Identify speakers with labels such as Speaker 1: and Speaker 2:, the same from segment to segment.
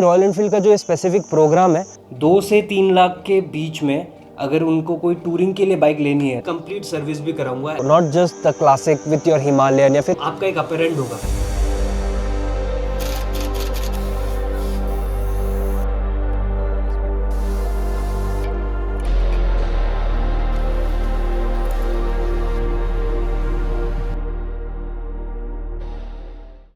Speaker 1: Royal Enfield का जो specific programme है
Speaker 2: 2 से 3 लाख के बीच में अगर उनको कोई टूरिंग के लिए बाइक लेनी है, कंप्लीट सर्विस भी कराऊंगा।
Speaker 1: Not just the classic with your Himalayan या फिर
Speaker 2: आपका एक अपर एंड होगा।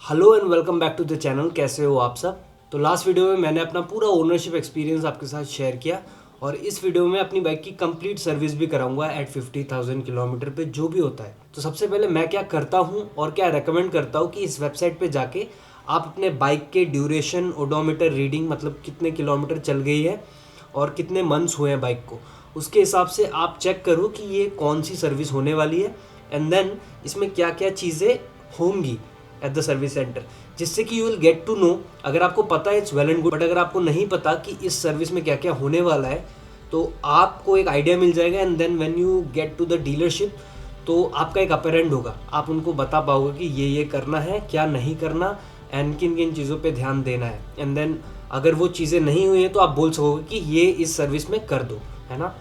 Speaker 2: Hello and welcome back to the channel. कैसे हो आप सब? तो लास्ट वीडियो में मैंने अपना पूरा ओनरशिप एक्सपीरियंस आपके साथ शेयर किया और इस वीडियो में अपनी बाइक की कंप्लीट सर्विस भी कराऊंगा एट 50,000 किलोमीटर पे जो भी होता है। तो सबसे पहले मैं क्या करता हूँ और क्या रेकमेंड करता हूँ कि इस वेबसाइट पे जाके आप अपने बाइक के ड्यूरेशन, ओडोमीटर रीडिंग, मतलब कितने किलोमीटर चल गई है और कितने मंथ्स हुए हैं बाइक को, उसके हिसाब से आप चेक करो कि ये कौन सी सर्विस होने वाली है एंड देन इसमें क्या क्या चीज़ें होंगी एट द सर्विस सेंटर, जिससे कि you will get to know. अगर आपको पता है it's well and good, but अगर आपको नहीं पता कि इस सर्विस में क्या क्या होने वाला है तो आपको एक आइडिया मिल जाएगा and then when you get to the dealership तो आपका एक अपर एंड होगा। आप उनको बता पाओगे कि ये करना है, क्या नहीं करना एंड किन किन चीज़ों पे ध्यान देना है एंड देन अगर वो चीज़ें नहीं हुई हैं तो आप बोल सकोगे कि ये इस सर्विस में कर दो, है ना।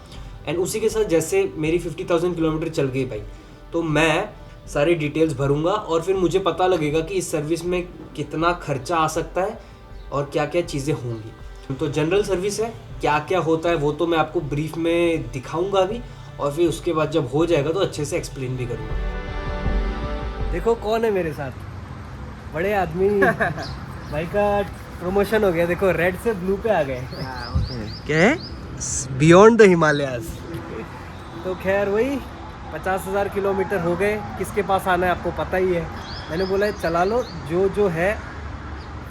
Speaker 2: एंड उसी के साथ जैसे मेरी 50,000 किलोमीटर चल गई बाइक, तो मैं सारी डिटेल्स भरूंगा और फिर मुझे पता लगेगा कि इस सर्विस में कितना खर्चा आ सकता है और क्या क्या चीज़ें होंगी। तो जनरल सर्विस है, क्या क्या होता है वो तो मैं आपको ब्रीफ में दिखाऊंगा अभी और फिर उसके बाद जब हो जाएगा तो अच्छे से एक्सप्लेन भी करूँगा। देखो कौन है मेरे साथ, बड़े आदमी। भाई का प्रमोशन हो गया, देखो रेड से ब्लू पे आ गए। क्या है? Beyond the Himalayas. तो खैर वही 50,000 किलोमीटर हो गए, किसके पास आना है आपको पता ही है। मैंने बोला चला लो, जो है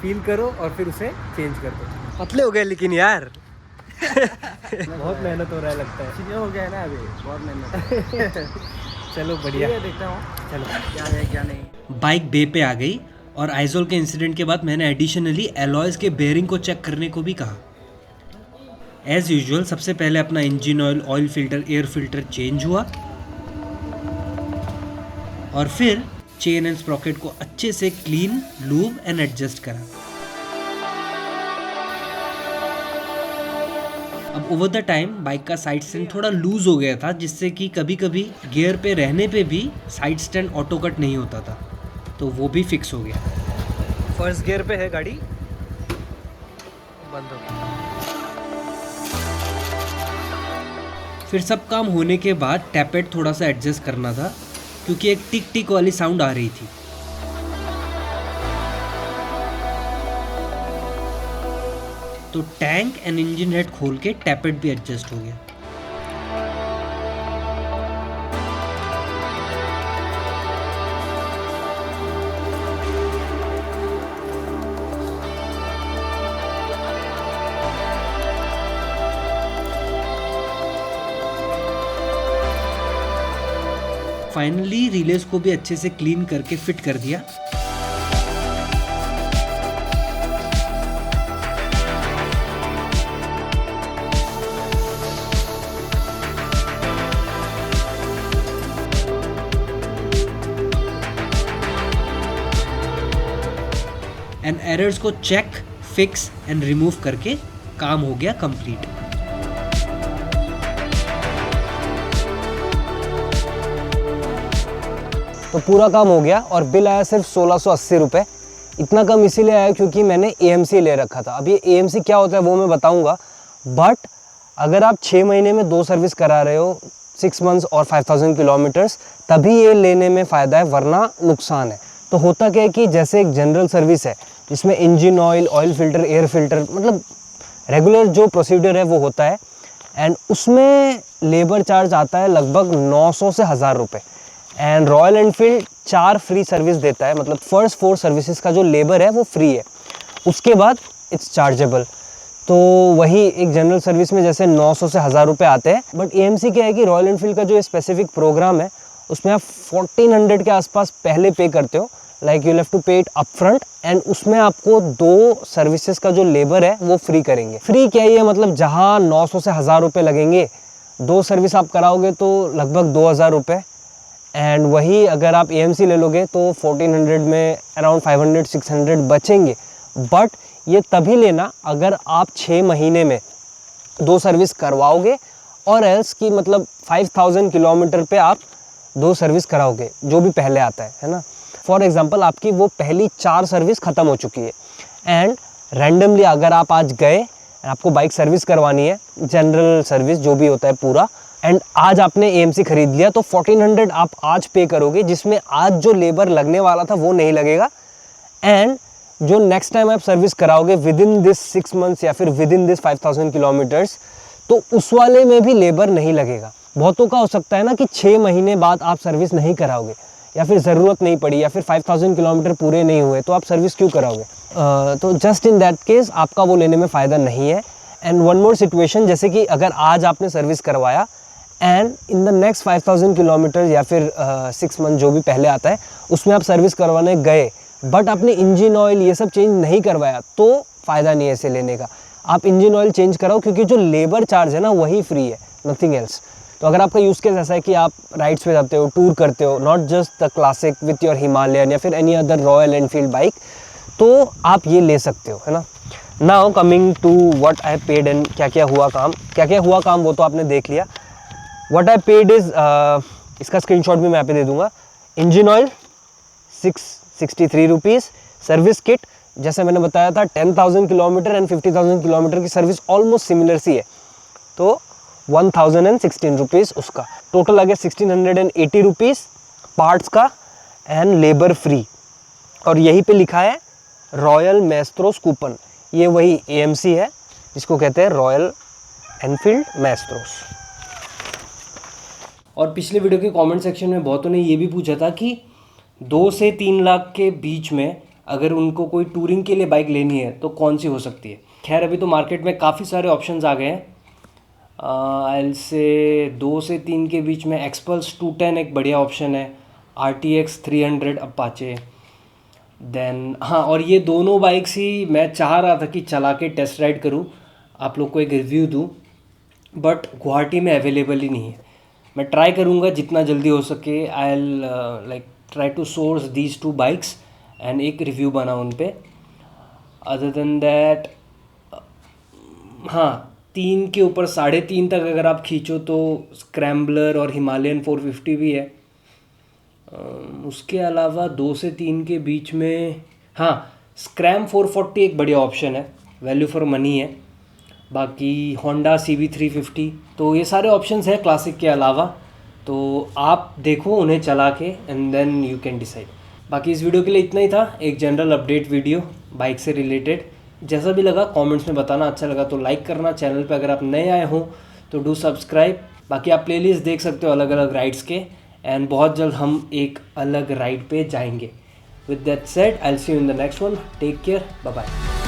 Speaker 2: फील करो और फिर उसे चेंज कर दो। पतले हो गए लेकिन यार। बहुत मेहनत हो रहा है लगता है।
Speaker 3: सीनियर हो गया है ना अभी, बहुत मेहनत।
Speaker 1: चलो बढ़िया,
Speaker 3: देखता हूँ
Speaker 1: चलो
Speaker 3: क्या है क्या नहीं।
Speaker 2: बाइक बे पे आ गई और आइजोल के इंसिडेंट के बाद मैंने एडिशनली एलॉयज़ के बेयरिंग को चेक करने को भी कहा। एज यूजुअल सबसे पहले अपना engine oil, oil filter, air filter change हुआ और फिर चेन एंड स्प्रॉकेट को अच्छे से क्लीन, लूब एंड एडजस्ट करा। अब ओवर द टाइम बाइक का साइड स्टैंड थोड़ा लूज हो गया था, जिससे कि कभी कभी गियर पे रहने पे भी साइड स्टैंड ऑटो कट नहीं होता था, तो वो भी फिक्स हो गया।
Speaker 1: फर्स्ट गियर पे है गाड़ी, बंद हो गई।
Speaker 2: फिर सब काम होने के बाद टैपेट थोड़ा सा एडजस्ट करना था क्योंकि एक टिक टिक वाली साउंड आ रही थी। तो टैंक एंड इंजन हेड खोल के टैपेट भी एडजस्ट हो गया। फाइनली रिलेज को भी अच्छे से क्लीन करके फिट कर दिया। एंड एरर्स को चेक, फिक्स एंड रिमूव करके काम हो गया कंप्लीट।
Speaker 1: तो पूरा काम हो गया और बिल आया सिर्फ 1680 रुपये। इतना कम इसीलिए आया क्योंकि मैंने AMC ले रखा था। अब ये AMC क्या होता है वो मैं बताऊंगा, बट अगर आप 6 महीने में 2 सर्विस करा रहे हो, 6 मंथ्स और 5000 किलोमीटर्स, तभी ये लेने में फ़ायदा है, वरना नुकसान है। तो होता क्या है कि जैसे एक जनरल सर्विस है जिसमें engine oil, oil filter, air filter, मतलब रेगुलर जो प्रोसीजर है वो होता है, एंड उसमें लेबर चार्ज आता है लगभग 900 से 1000 रुपये। And royal Enfield 4 free service देता है, मतलब फर्स्ट 4 सर्विसेज का जो लेबर है वो फ्री है, उसके बाद इट्स चार्जेबल। तो वही एक जनरल सर्विस में जैसे 900 से 1000 रुपये आते हैं, बट AMC क्या है कि रॉयल एनफील्ड का जो स्पेसिफिक प्रोग्राम है उसमें आप 1400 के आसपास पहले पे करते हो, लाइक यू हैव टू पे इट अपफ्रंट, एंड उसमें आपको 2 सर्विसेज का जो लेबर है वो फ्री करेंगे। फ्री क्या ही है, मतलब जहाँ 900 से 1000 रुपये लगेंगे, 2 सर्विस आप कराओगे तो लगभग 2000 रुपये, एंड वही अगर आप AMC ले लोगे तो 1400 में अराउंड 500-600 बचेंगे। बट ये तभी लेना अगर आप 6 महीने में 2 सर्विस करवाओगे और एल्स की मतलब 5000 किलोमीटर पे आप 2 सर्विस कराओगे, जो भी पहले आता है ना। फॉर एग्जांपल आपकी वो पहली 4 सर्विस ख़त्म हो चुकी है एंड रैंडमली अगर आप आज गए, आपको बाइक सर्विस करवानी है, जनरल सर्विस जो भी होता है पूरा, एंड आज आपने AMC खरीद लिया, तो 1400 आप आज पे करोगे, जिसमें आज जो लेबर लगने वाला था वो नहीं लगेगा। एंड जो नेक्स्ट टाइम आप सर्विस कराओगे विद इन दिस 6 मंथ्स या फिर विद इन दिस 5000 किलोमीटर्स, तो उस वाले में भी लेबर नहीं लगेगा। बहुतों का हो सकता है ना कि 6 महीने बाद आप सर्विस नहीं कराओगे या फिर ज़रूरत नहीं पड़ी या फिर 5000 किलोमीटर पूरे नहीं हुए, तो आप सर्विस क्यों कराओगे? तो जस्ट इन दैट केस आपका वो लेने में फ़ायदा नहीं है। एंड वन मोर सिचुएशन, जैसे कि अगर आज आपने सर्विस करवाया and in the next 5000 kilometre या फिर 6 मंथ जो भी पहले आता है उसमें आप सर्विस करवाने गए, बट आपने इंजन ऑयल ये सब चेंज नहीं करवाया, तो फ़ायदा नहीं है इसे लेने का। आप इंजन ऑयल चेंज कराओ, क्योंकि जो लेबर चार्ज है ना वही फ्री है, नथिंग एल्स। तो अगर आपका यूज़ केस ऐसा है कि आप राइड्स पे जाते हो, टूर करते हो, not just the classic with your Himalayan या फिर any other Royal Enfield bike, तो आप ये ले सकते हो, है ना। Now coming to what I paid and क्या क्या हुआ काम वो तो आपने देख लिया। व्हाट आई पेड इज़, इसका स्क्रीनशॉट भी मैं यहाँ पे दे दूँगा। Engine oil 663 rupees, service kit जैसे मैंने बताया था 10,000 किलोमीटर एंड 50,000 किलोमीटर की सर्विस ऑलमोस्ट सिमिलर सी है, तो 1016 रुपीज़ उसका। टोटल आ गया 1680 रुपीज़ पार्ट्स का एंड लेबर फ्री। और यहीं पे लिखा है रॉयल मैस्ट्रोस कूपन, ये वही AMC है जिसको कहते हैं रॉयल एनफील्ड मैस्ट्रोस।
Speaker 2: और पिछले वीडियो के कमेंट सेक्शन में बहुतों ने ये भी पूछा था कि 2 से 3 लाख के बीच में अगर उनको कोई टूरिंग के लिए बाइक लेनी है तो कौन सी हो सकती है। खैर अभी तो मार्केट में काफ़ी सारे ऑप्शंस आ गए हैं। एल से 2 से 3 के बीच में एक्सपल्स 210 एक बढ़िया ऑप्शन है, RTX 300 अपाचे। देन हाँ, और ये दोनों बाइक्स ही मैं चाह रहा था कि चला के टेस्ट राइड करूँ, आप लोग को एक रिव्यू दूँ, बट गुवाहाटी में अवेलेबल ही नहीं है। मैं ट्राई करूँगा जितना जल्दी हो सके, I like try to source these 2 bikes and एक रिव्यू बना उन पे। अदर देन दैट हाँ, 3 के ऊपर 3.5 तक अगर आप खींचो तो स्क्रैम्बलर और हिमालयन 450 भी है। उसके अलावा 2 से 3 के बीच में हाँ, स्क्रैम 440 एक बढ़िया ऑप्शन है, वैल्यू फॉर मनी है। बाकी होंडा CB 350, तो ये सारे ऑप्शंस हैं क्लासिक के अलावा, तो आप देखो उन्हें चला के and then you can decide. बाकी इस वीडियो के लिए इतना ही था, एक जनरल अपडेट वीडियो बाइक से रिलेटेड। जैसा भी लगा कमेंट्स में बताना, अच्छा लगा तो लाइक करना, चैनल पे अगर आप नए आए हो तो डू सब्सक्राइब। बाकी आप प्लेलिस्ट देख सकते हो अलग अलग राइड्स के, एंड बहुत जल्द हम एक अलग राइड पे जाएंगे। With that said I will see you in the next one, take care, bye bye.